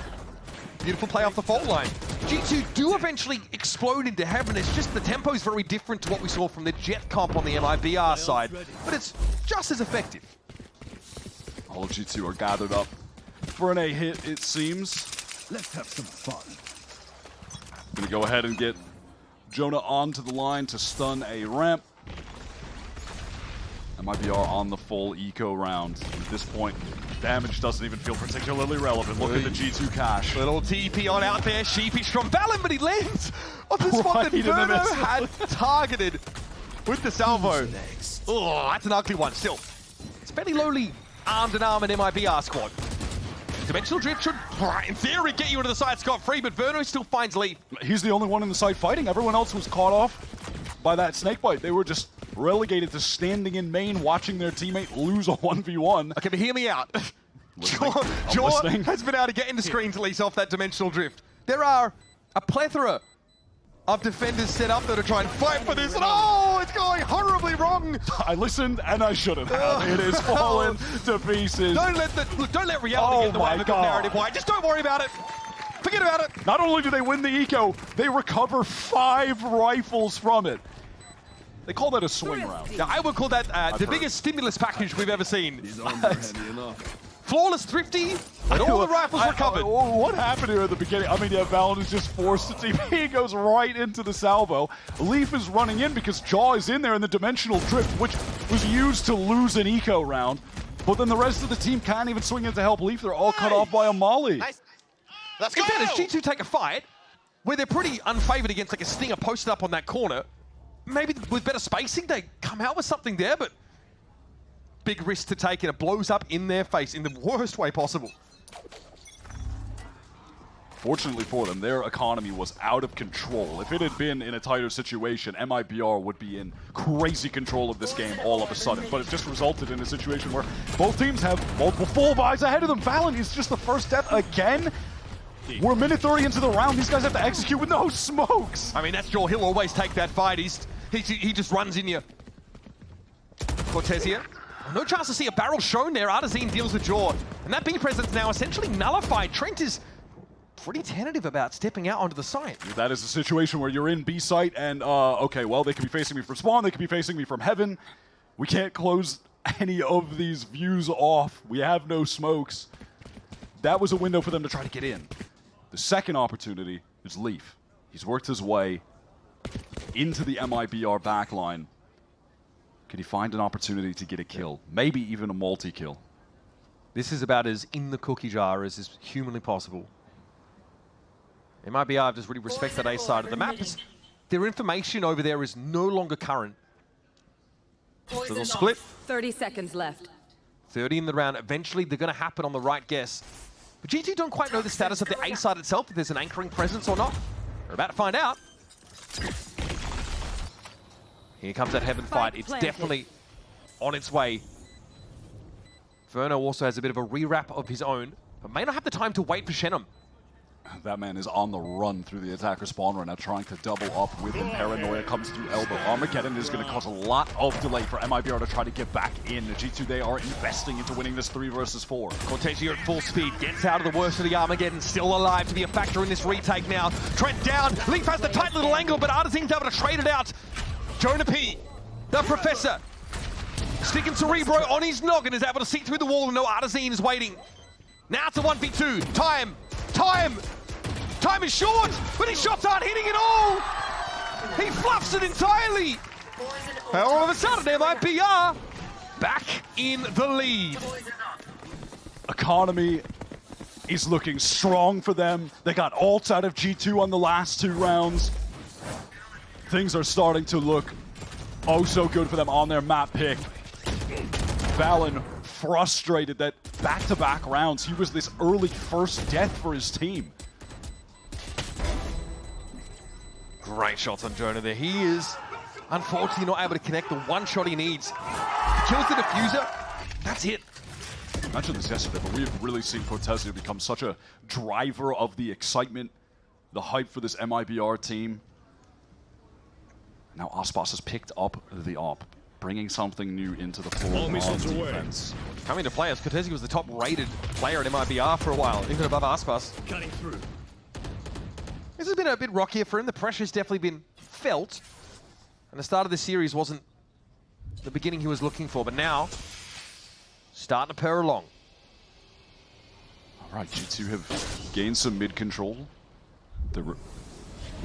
Speaker 1: Beautiful play off the fault line. G2 do eventually explode into heaven. It's just the tempo is very different to what we saw from the Jet comp on the MIBR side, but it's just as effective.
Speaker 2: All G2 are gathered up for an A hit, it seems.
Speaker 7: Let's have some fun.
Speaker 2: Gonna go ahead and get Jonah onto the line to stun a ramp. MIBR on the full eco round. At this point, damage doesn't even feel particularly relevant. Look at the G2 cash.
Speaker 1: Little TP on out there, sheepish from Valen, but he lands on the spot that Verno had targeted with the salvo. Oh, that's an ugly one still. It's fairly lowly armed and armed MIBR squad. Dimensional drift should, in theory, get you into the side scot-free, but Verno still finds Leaf.
Speaker 2: He's the only one in the side fighting. Everyone else was caught off by that snakebite. They were just relegated to standing in main, watching their teammate lose a 1v1.
Speaker 1: Okay, but hear me out. Jaw has been able to get into screens at least off that dimensional drift. There are a plethora of defenders set up that are trying to fight for this, and oh, it's going horribly wrong.
Speaker 2: I listened and I shouldn't have. It is fallen to pieces.
Speaker 1: Don't let reality get in the way of the good narrative. Why? Just don't worry about it. Forget about it.
Speaker 2: Not only do they win the eco, they recover 5 rifles from it. They call that a swing round.
Speaker 1: Yeah, I would call that the biggest stimulus package we've ever seen. Flawless thrifty, and all the rifles recovered.
Speaker 2: What happened here at the beginning? I mean, yeah, Valen is just forced to TP. He goes right into the salvo. Leaf is running in because Jaw is in there in the dimensional drift, which was used to lose an eco round. but then the rest of the team can't even swing in to help Leaf. They're all cut off by a molly.
Speaker 5: Nice. Let's go!
Speaker 1: Instead, as G2 take a fight, where they're pretty unfavored against like a Stinger posted up on that corner, maybe with better spacing, they come out with something there, but big risk to take, and it blows up in their face in the worst way possible.
Speaker 2: Fortunately for them, their economy was out of control. If it had been in a tighter situation, MIBR would be in crazy control of this game all of a sudden. But it just resulted in a situation where both teams have multiple full buys ahead of them. VALORANT is just the first death again. We're a minute 30 into the round. These guys have to execute with no smokes.
Speaker 1: I mean, that's Jaw. He'll always take that fight. He just runs in you. Cortesia. No chance to see a barrel shown there. Artazine deals with Jaw. And that B presence now essentially nullified. Trent is pretty tentative about stepping out onto the site.
Speaker 2: That is a situation where you're in B site and, okay, well, they could be facing me from spawn, they could be facing me from heaven. We can't close any of these views off. We have no smokes. That was a window for them to try to get in. The second opportunity is Leaf. He's worked his way into the MIBR backline. Could he find an opportunity to get a kill? Maybe even a multi-kill.
Speaker 1: This is about as in the cookie jar as is humanly possible. MIBR just really respect that A side of the map. Their information over there is no longer current. So they'll split.
Speaker 4: 30 seconds left.
Speaker 1: 30 in the round. Eventually, they're going to happen on the right guess. But G2 don't quite know the status of the A side itself, if there's an anchoring presence or not. We're about to find out. Here comes that heaven fight. It's definitely on its way. Verno also has a bit of a rewrap of his own, but may not have the time to wait for Shenum.
Speaker 2: That man is on the run through the attacker spawn right now, trying to double up with him. Paranoia comes through elbow. Armageddon is going to cause a lot of delay for MIBR to try to get back in. G2, they are investing into winning this 3 versus 4.
Speaker 1: Cortesia at full speed, gets out of the worst of the Armageddon, still alive to be a factor in this retake now. Trent down, Leaf has the tight little angle, but Artazine's able to trade it out. Jonah P, the Professor, sticking Cerebro on his noggin, is able to see through the wall and no Artazine is waiting. Now it's a 1v2, time! Time is short, but his shots aren't hitting at all! He fluffs it entirely! And all of a sudden, MIBR back in the lead.
Speaker 2: Economy is looking strong for them. They got ults out of G2 on the last 2 rounds. Things are starting to look oh so good for them on their map pick. VALORANT frustrated that back-to-back rounds, he was this early first death for his team.
Speaker 1: Great shots on Jonah there. He is unfortunately not able to connect the one shot he needs. Kills the diffuser, that's it.
Speaker 2: I mentioned this yesterday, but we've really seen Cortesia become such a driver of the excitement, the hype for this MIBR team. Now Aspas has picked up the op, bringing something new into the floor of defense.
Speaker 1: Coming to play as Cortesia was the top-rated player at MIBR for a while, even above Aspas.
Speaker 7: Cutting through.
Speaker 1: This has been a bit rockier for him. The pressure's definitely been felt. And the start of the series wasn't the beginning he was looking for, but now, starting to purr along.
Speaker 2: All right, G2 have gained some mid control. They're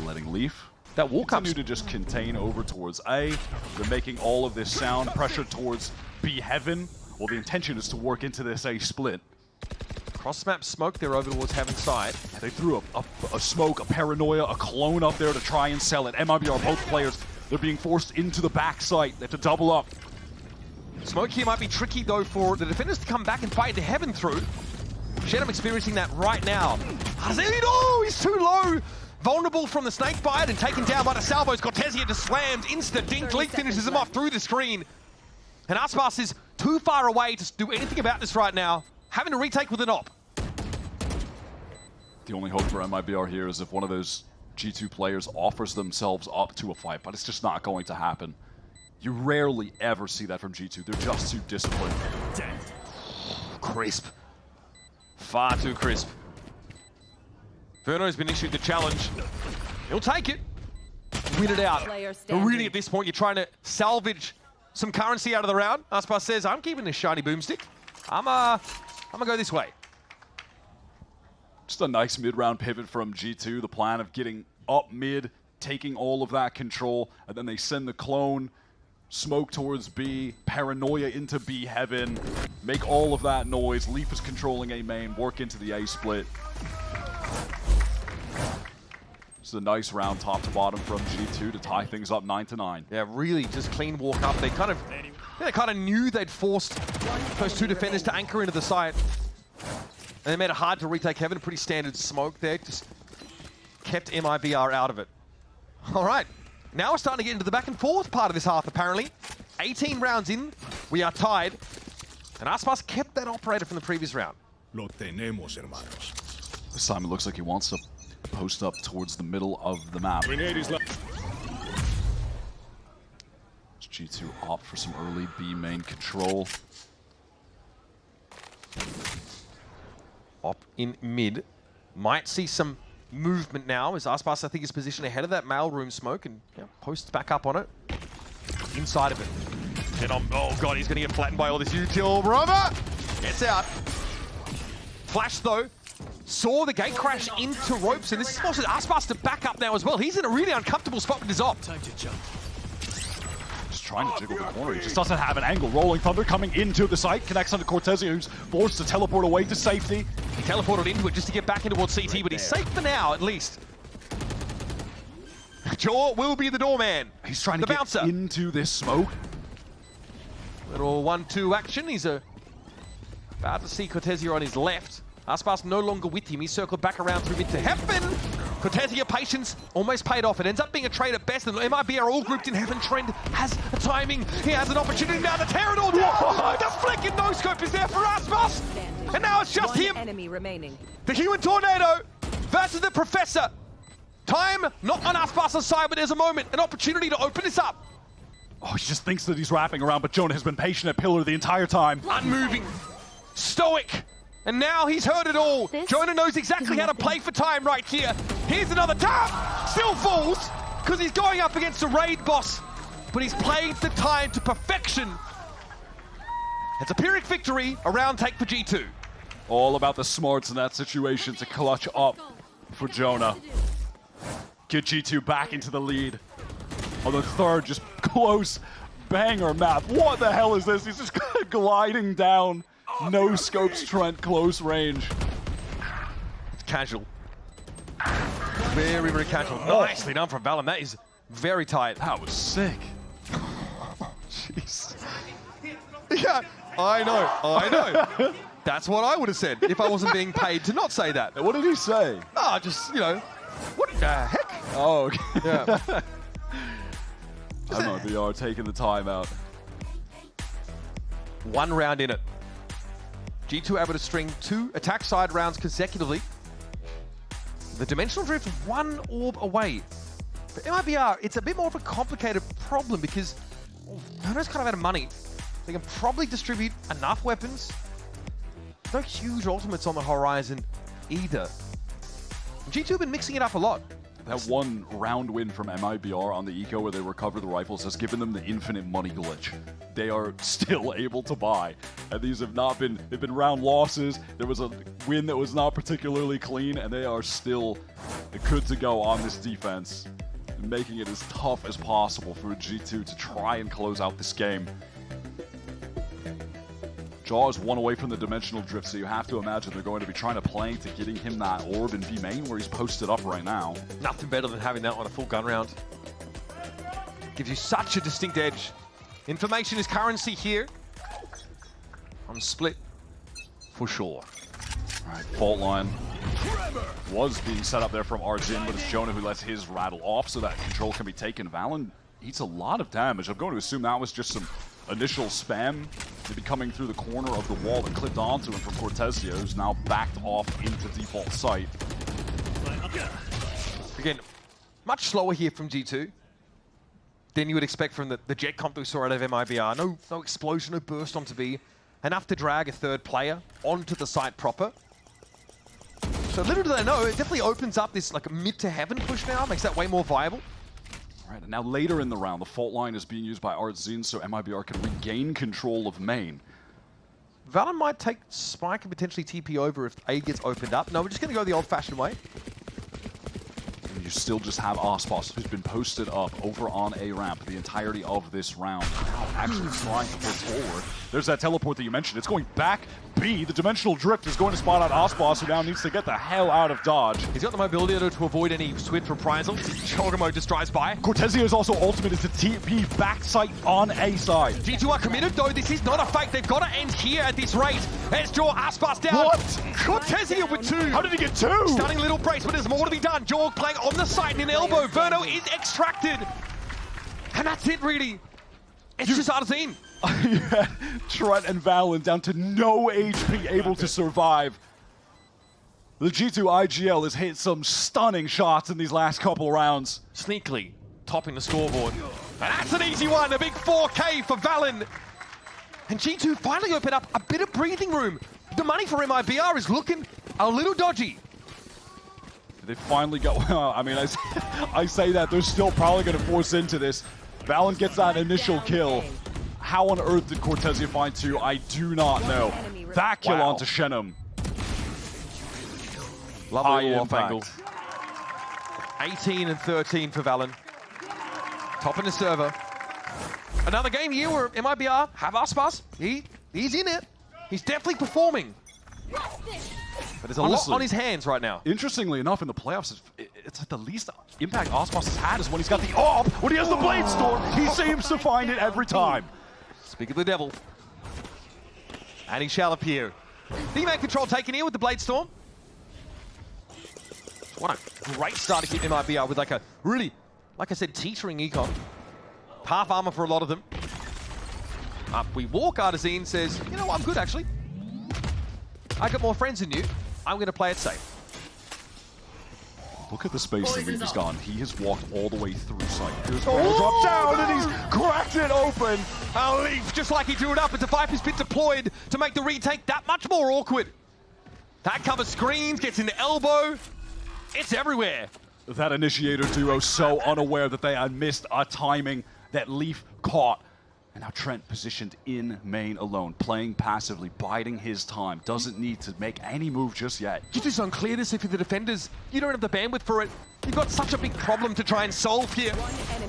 Speaker 2: letting Leaf
Speaker 1: That wall comes
Speaker 2: continue to just contain over towards A. They're making all of this sound pressure towards B heaven. Well, the intention is to work into this A split.
Speaker 1: cross-map smoke there over towards heaven side.
Speaker 2: They threw a smoke, a paranoia, a clone up there to try and sell it. MIBR, both players, they're being forced into the backside. They have to double up.
Speaker 1: Smoke here might be tricky though for the defenders to come back and fight the heaven through. Shenum experiencing that right now. Oh, he's too low. Vulnerable from the snake bite and taken down by the salvos. Cortesia just slammed, insta-dink. Leak finishes him off through the screen. And Aspas is too far away to do anything about this right now. Having to retake with an op.
Speaker 2: The only hope for MIBR here is if one of those G2 players offers themselves up to a fight, but it's just not going to happen. You rarely ever see that from G2. They're just too disciplined.
Speaker 1: Crisp. Far too crisp. Verno's been issued the challenge. He'll take it. Win it out. But really at this point, you're trying to salvage some currency out of the round. Aspas says, I'm keeping this shiny boomstick. I'm gonna go this way.
Speaker 2: Just a nice mid-round pivot from G2. The plan of getting up mid, taking all of that control, and then they send the clone. Smoke towards B, paranoia into B heaven, make all of that noise. Leaf is controlling A main, work into the A split. It's a nice round top to bottom from G2 to tie things up 9-9.
Speaker 1: Yeah, really just clean walk up. They kind of knew they'd forced those two defenders to anchor into the site. And they made it hard to retake heaven. Pretty standard smoke there. Just kept MIBR out of it. All right. Now we're starting to get into the back and forth part of this half, apparently. 18 rounds in, we are tied. And Aspas kept that operator from the previous round.
Speaker 2: This time it looks like he wants to post up towards the middle of the map. G2 opt for some early B main control.
Speaker 1: Op in mid. Might see some movement now as Aspas, I think, is positioned ahead of that mailroom smoke and posts back up on it. Inside of it. Then oh god, he's going to get flattened by all this util. Brother! Gets out. Flash, though, saw the gate crash into ropes, and this forces Aspas to back up now as well. He's in a really uncomfortable spot with his op.
Speaker 2: Time to jump. Just trying to jiggle the corner. He just doesn't have an angle. Rolling Thunder coming into the site. Connects onto Cortezia, who's forced to teleport away to safety.
Speaker 1: He teleported into it just to get back into towards CT, but he's safe for now, at least. Jaw will be the doorman.
Speaker 2: He's trying to get into this smoke.
Speaker 1: Little 1-2 action. He's about to see Cortezia on his left. Aspas no longer with him. He's circled back around through mid to heaven. Cortezia patience almost paid off. It ends up being a trade at best, and MIBR all grouped in heaven. Trend has a timing. He has an opportunity now to tear it all down. The flicking no-scope is there for Aspas. And now it's just him.
Speaker 4: Enemy remaining.
Speaker 1: The human tornado versus the professor. Time not on Aspas' side, but there's a moment, an opportunity to open this up.
Speaker 2: Oh, he just thinks that he's wrapping around, but Jonah has been patient at pillar the entire time.
Speaker 1: Unmoving, stoic, and now he's heard it all. Jonah knows exactly how to play for time right here. Here's another tap, still falls, because he's going up against a raid boss, but he's played the time to perfection. It's a Pyrrhic victory, a round take for G2.
Speaker 2: All about the smarts in that situation to clutch up for Jonah. Get G2 back into the lead. On the third, just close banger map. What the hell is this? He's just gliding down. No scopes, Trent, close range.
Speaker 1: It's casual. Very, very casual. Nicely done from VALORANT. That is very tight.
Speaker 2: That was sick.
Speaker 1: Jeez. Yeah, I know. That's what I would have said if I wasn't being paid to not say that.
Speaker 2: What did he say?
Speaker 1: Ah, just, you know, what the heck?
Speaker 2: Oh, okay.
Speaker 1: Yeah.
Speaker 2: MIBR taking the time out.
Speaker 1: One round in it. G2 able to string 2 attack side rounds consecutively. The dimensional drift one orb away. For MIBR, it's a bit more of a complicated problem because Nono's kind of out of money. They can probably distribute enough weapons. No huge ultimates on the horizon either. G2 have been mixing it up a lot.
Speaker 2: That one round win from MIBR on the eco where they recover the rifles has given them the infinite money glitch. They are still able to buy. And these have not been, they've been round losses. There was a win that was not particularly clean, and they are still good to go on this defense, making it as tough as possible for G2 to try and close out this game. Jaw is one away from the dimensional drift, so you have to imagine they're going to be trying to play to getting him that orb in B main where he's posted up right now.
Speaker 1: Nothing better than having that on a full gun round. Gives you such a distinct edge. Information is currency here. On split, for sure.
Speaker 2: All right, fault line was being set up there from Arzin, but it's Jonah who lets his rattle off so that control can be taken. Valen eats a lot of damage. I'm going to assume that was just some initial spam to be coming through the corner of the wall that clipped onto him from Cortezia, who's now backed off into default site.
Speaker 1: Again, much slower here from G2 than you would expect from the jet comp we saw out of MIBR. No explosion, no burst onto B. Enough to drag a third player onto the site proper. So little do they know, it definitely opens up this like mid to heaven push now, makes that way more viable.
Speaker 2: All right, and now later in the round, the fault line is being used by Arzin so MIBR can regain control of main.
Speaker 1: Valen might take Spike and potentially TP over if A gets opened up. No, we're just going to go the old-fashioned way.
Speaker 2: But you still just have Aspas, who's been posted up over on A ramp the entirety of this round. Now actually trying to push forward. There's that teleport that you mentioned. It's going back B. The dimensional drift is going to spot out Aspas, who now needs to get the hell out of dodge.
Speaker 1: He's got the mobility to avoid any swift reprisals. Chogomo just drives by.
Speaker 2: Cortesia's also ultimate is the TP backside on A side.
Speaker 1: G2 are committed though. This is not a fake. They've got to end here at this rate. Let's draw Aspas down.
Speaker 2: What?
Speaker 1: Cortesia with 2.
Speaker 2: How did he get 2?
Speaker 1: Stunning little brace, but there's more to be done. Jorg playing on the side in an elbow. Verno is extracted. And that's it, really. It's just Arzine.
Speaker 2: Yeah, Trent and Valorant down to no HP, able to survive. The G2 IGL has hit some stunning shots in these last couple rounds.
Speaker 1: Sneakily topping the scoreboard. And that's an easy one. A big 4K for Valen. And G2 finally open up a bit of breathing room. The money for MIBR is looking a little dodgy.
Speaker 2: They finally got, I mean, I say that, they're still probably going to force into this. Valen gets that initial kill. How on earth did Cortesia find 2? I do not know. That kill onto Shenum.
Speaker 1: Lovely warp angle. 18 and 13 for Valen. Top in the server. Another game here where MIBR have Aspas. He's in it. He's definitely performing. But there's a lot on his hands right now.
Speaker 2: Interestingly enough, in the playoffs, it's like the least impact Aspas has had is when he's got the AWP. When he has the Blade Storm, he seems to find it every time.
Speaker 1: Speak of the devil. And he shall appear. D-Man control taken here with the Blade Storm. What a great start to keep MIBR with like a really, like I said, teetering econ. Half armor for a lot of them. Up we walk. Artazine says, you know what, I'm good actually. I got more friends than you. I'm going to play it safe.
Speaker 2: Look at the space that Reeve's gone. He has walked all the way through site. Here's drop down, and he's cracked it open.
Speaker 1: A leaf, just like he drew it up, as the Viper's been deployed to make the retake that much more awkward. That covers screens, gets in the elbow. It's everywhere.
Speaker 2: That initiator duo so unaware that they had missed a timing that Leaf caught. And now Trent positioned in main alone, playing passively, biding his time. Doesn't need to make any move just yet.
Speaker 1: You just unclear this if you're the defenders. You don't have the bandwidth for it. You've got such a big problem to try and solve here.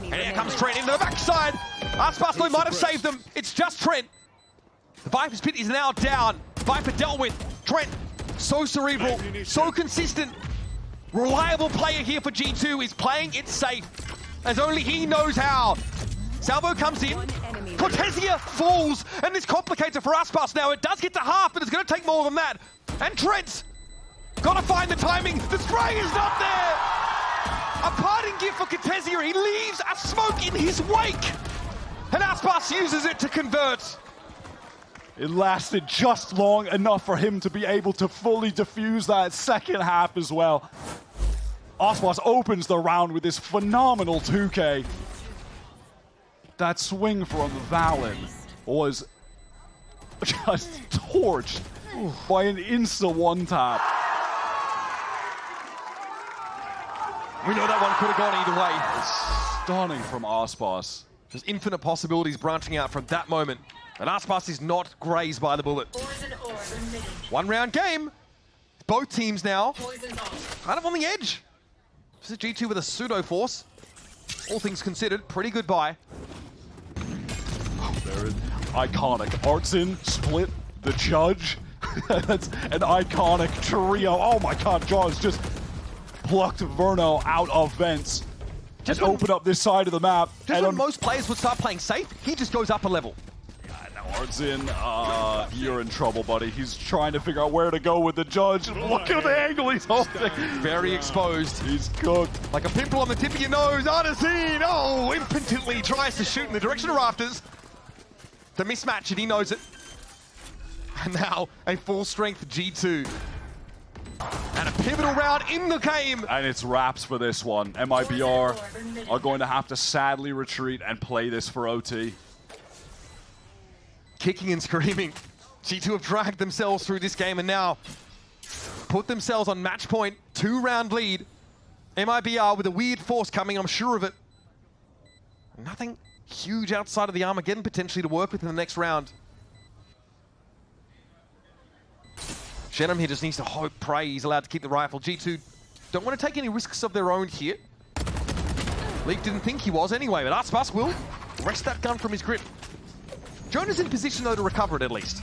Speaker 1: And here comes Trent into the backside. Aspas might have saved them. It's just Trent. The Viper's pit is now down. Viper dealt with. Trent, so cerebral, so consistent. Reliable player here for G2 is playing it safe, as only he knows how. Salvo comes in, Cortesia falls, and this complicates it for Aspas now. It does get to half, but it's going to take more than that. And Trent's got to find the timing. The spray is not there. A parting gift for Cortesia. He leaves a smoke in his wake, and Aspas uses it to convert.
Speaker 2: It lasted just long enough for him to be able to fully defuse that second half as well. Aspas opens the round with this phenomenal 2K. That swing from Valen was just torched by an insta one-tap.
Speaker 1: We know that one could have gone either way.
Speaker 2: Stunning from Aspas.
Speaker 1: There's infinite possibilities branching out from that moment. And Aspas is not grazed by the bullet. 1 round game. Both teams now kind of on the edge. This is G2 with a pseudo force. All things considered, pretty good buy.
Speaker 2: There is iconic. Artsin split the judge. That's an iconic trio. Oh my god, Jaws just plucked Verno out of vents. Just open up this side of the map.
Speaker 1: Just when most players would start playing safe, he just goes up a level.
Speaker 2: Artsin, you're in trouble, buddy. He's trying to figure out where to go with the judge. Look at the angle he's holding.
Speaker 1: Very exposed.
Speaker 2: He's cooked.
Speaker 1: Like a pimple on the tip of your nose. Artazine, oh, impotently tries to shoot in the direction of Rafters. The mismatch, and he knows it. And now a full-strength G2. And a pivotal round in the game.
Speaker 2: And it's wraps for this one. MIBR are going to have to sadly retreat and play this for OT.
Speaker 1: Kicking and screaming. G2 have dragged themselves through this game and now put themselves on match point. 2-round lead. MIBR with a weird force coming, I'm sure of it. Nothing huge outside of the Armageddon potentially to work with in the next round. Shenum here just needs to hope, pray he's allowed to keep the rifle. G2 don't want to take any risks of their own here. Leaf didn't think he was anyway, but Aspas will wrest that gun from his grip. Jonah's in position, though, to recover it at least.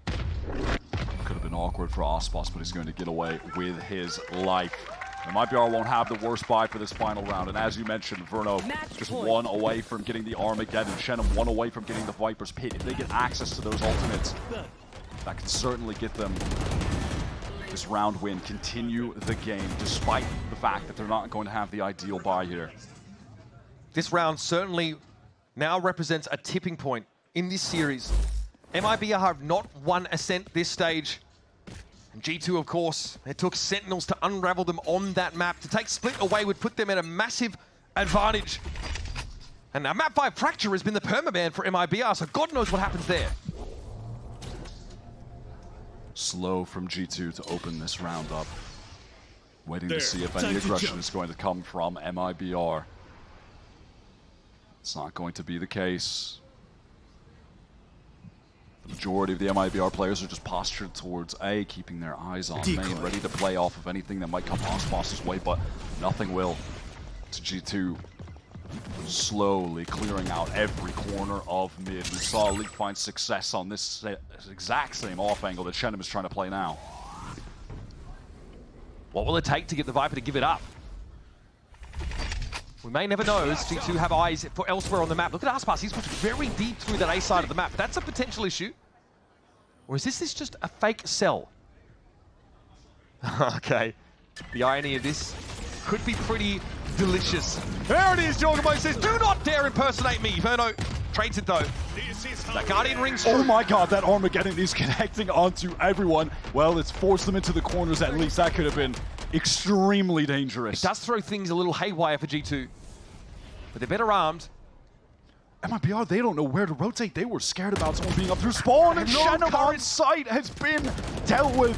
Speaker 2: Could have been awkward for Aspas, but he's going to get away with his life. And MIBR won't have the worst buy for this final round. And as you mentioned, Verno just one away from getting the Armageddon. Shenum one away from getting the Viper's Pit. If they get access to those ultimates, that can certainly get them this round win, continue the game, despite the fact that they're not going to have the ideal buy here.
Speaker 1: This round certainly now represents a tipping point in this series. MIBR have not won Ascent this stage. And G2, of course, it took Sentinels to unravel them on that map. To take Split away would put them at a massive advantage. And now Map 5 Fracture has been the permaban for MIBR, so God knows what happens there.
Speaker 2: Slow from G2 to open this round up. Waiting to see if any aggression is going to come from MIBR. It's not going to be the case. The majority of the MIBR players are just postured towards A, keeping their eyes on main, ready to play off of anything that might come Aspas' way, but nothing will. To G2, slowly clearing out every corner of mid. We saw Leaf find success on this exact same off angle that Shenum is trying to play now.
Speaker 1: What will it take to get the Viper to give it up? We may never know, as G2 have eyes for elsewhere on the map. Look at Aspas, he's pushed very deep through that A side of the map. That's a potential issue. Or is this just a fake sell? Okay, the irony of this could be pretty delicious. There it is, Jorgamo says, do not dare impersonate me. Verno trades it though. That Guardian rings
Speaker 2: Oh
Speaker 1: true.
Speaker 2: my god, that Armageddon is connecting onto everyone. Well, it's forced them into the corners at least. That could have been extremely dangerous.
Speaker 1: It does throw things a little haywire for G2, but they're better armed.
Speaker 2: MIBR, they don't know where to rotate. They were scared about someone being up through spawn, and Shenum on site has been dealt with.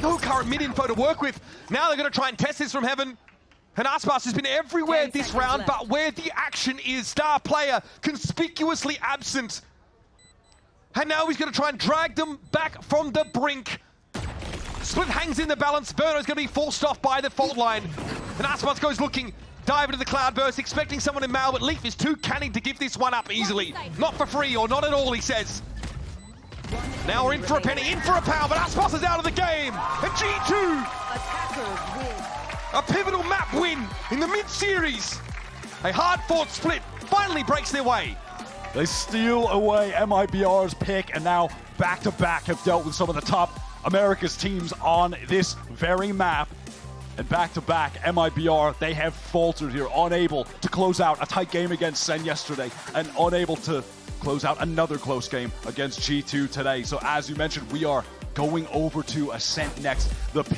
Speaker 1: No current mid-info to work with. Now they're going to try and test this from heaven. And Aspas has been everywhere this round, but where the action is, star player conspicuously absent. And now he's going to try and drag them back from the brink. Split hangs in the balance. Verno's going to be forced off by the fault line. And Aspas goes looking, dive into the cloudburst, expecting someone in Mal, but Leaf is too canny to give this one up easily. Not for free, or not at all, he says. Now we're in for a penny, in for a pound, but Aspas is out of the game. And G2, a pivotal map win in the mid-series. A hard-fought Split finally breaks their way.
Speaker 2: They steal away MIBR's pick, and now back-to-back have dealt with some of the top America's teams on this very map. And back-to-back, MIBR, they have faltered here, unable to close out a tight game against Sen yesterday, and unable to close out another close game against G2 today. So as you mentioned, we are going over to Ascent next. The pick